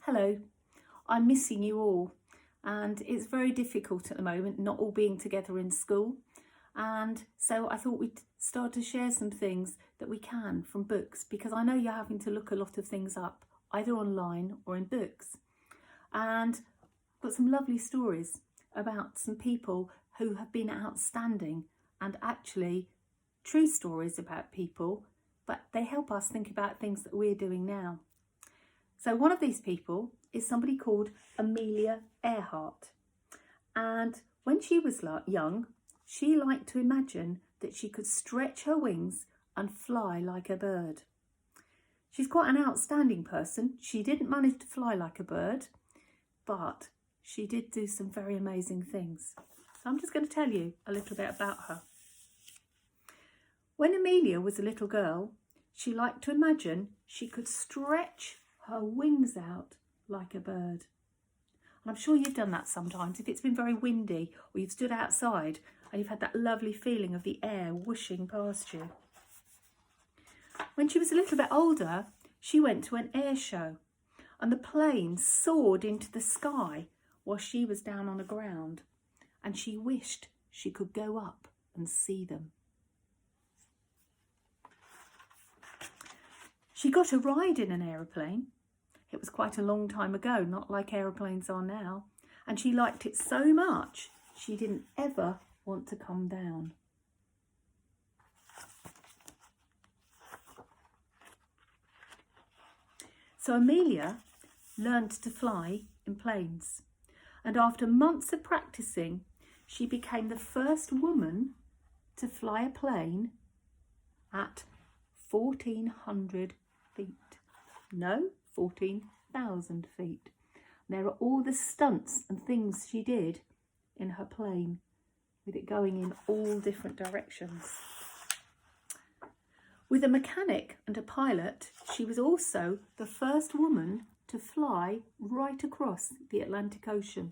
Hello, I'm missing you all, and it's very difficult at the moment not all being together in school, and so I thought we'd start to share some things that we can from books, because I know you're having to look a lot of things up either online or in books, and I've got some lovely stories about some people who have been outstanding, and actually true stories about people, but they help us think about things that we're doing now. So one of these people is somebody called Amelia Earhart. And when she was young, she liked to imagine that she could stretch her wings and fly like a bird. She's quite an outstanding person. She didn't manage to fly like a bird, but she did do some very amazing things. So I'm just going to tell you a little bit about her. When Amelia was a little girl, she liked to imagine she could stretch her wings out like a bird. And I'm sure you've done that sometimes. If it's been very windy or you've stood outside and you've had that lovely feeling of the air whooshing past you. When she was a little bit older, she went to an air show and the planes soared into the sky while she was down on the ground, and she wished she could go up and see them. She got a ride in an aeroplane. It was quite a long time ago, not like aeroplanes are now. And she liked it so much, she didn't ever want to come down. So Amelia learned to fly in planes. And after months of practicing, she became the first woman to fly a plane at 1,400 feet. No, 14,000 feet. There are all the stunts and things she did in her plane, with it going in all different directions. With a mechanic and a pilot, she was also the first woman to fly right across the Atlantic Ocean.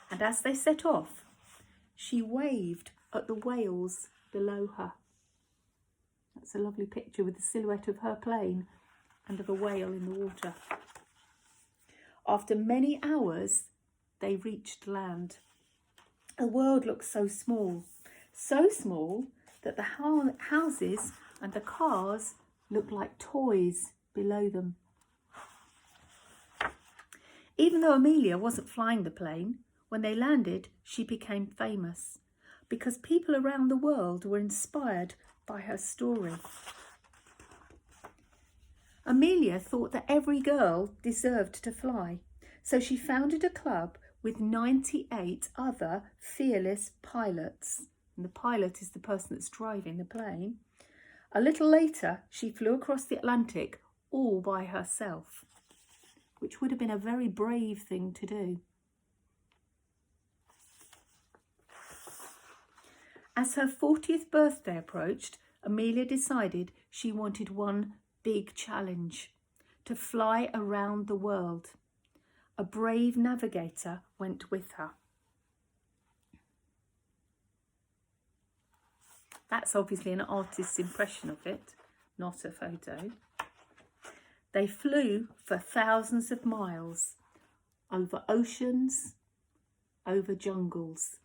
And as they set off, she waved at the whales below her. That's a lovely picture with the silhouette of her plane and of a whale in the water. After many hours, they reached land. The world looked so small that the houses and the cars looked like toys below them. Even though Amelia wasn't flying the plane, when they landed, she became famous because people around the world were inspired by her story. Amelia thought that every girl deserved to fly, so she founded a club with 98 other fearless pilots. And the pilot is the person that's driving the plane. A little later, she flew across the Atlantic all by herself, which would have been a very brave thing to do. As her 40th birthday approached, Amelia decided she wanted one big challenge: to fly around the world. A brave navigator went with her. That's obviously an artist's impression of it, not a photo. They flew for thousands of miles, over oceans, over jungles.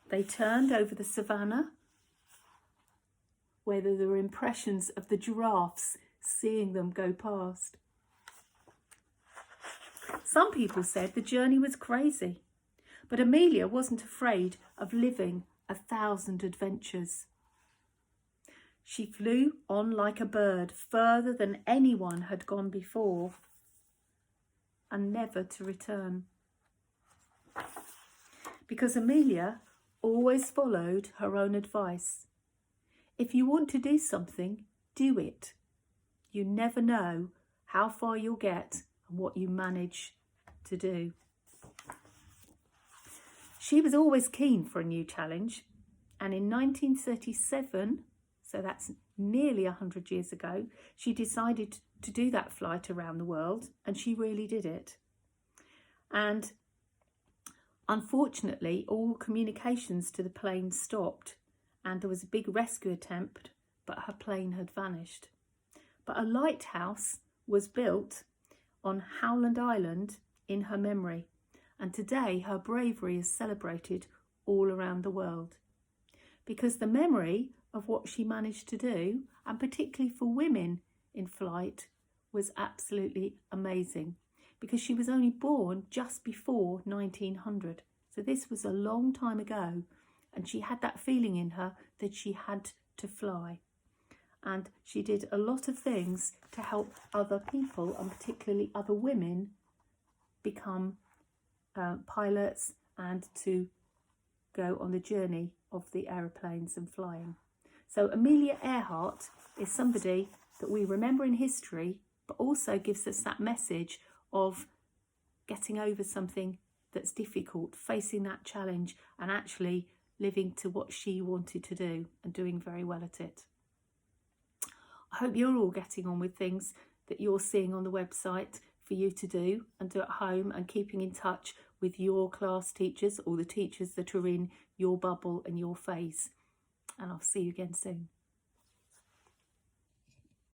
They turned over the savannah, where there were impressions of the giraffes seeing them go past. Some people said the journey was crazy, but Amelia wasn't afraid of living 1,000 adventures. She flew on like a bird, further than anyone had gone before, and never to return. Because Amelia always followed her own advice. If you want to do something, do it. You never know how far you'll get and what you manage to do. She was always keen for a new challenge, and in 1937, so that's nearly 100 years ago, she decided to do that flight around the world, and she really did it. And unfortunately, all communications to the plane stopped, and there was a big rescue attempt, but her plane had vanished. But a lighthouse was built on Howland Island in her memory, and today her bravery is celebrated all around the world. Because the memory of what she managed to do, and particularly for women in flight, was absolutely amazing, because she was only born just before 1900. So this was a long time ago, and she had that feeling in her that she had to fly. And she did a lot of things to help other people, and particularly other women, become pilots and to go on the journey of the aeroplanes and flying. So Amelia Earhart is somebody that we remember in history, but also gives us that message of getting over something that's difficult, facing that challenge, and actually living to what she wanted to do and doing very well at it. I hope you're all getting on with things that you're seeing on the website for you to do and do at home, and keeping in touch with your class teachers or the teachers that are in your bubble and your phase. And I'll see you again soon.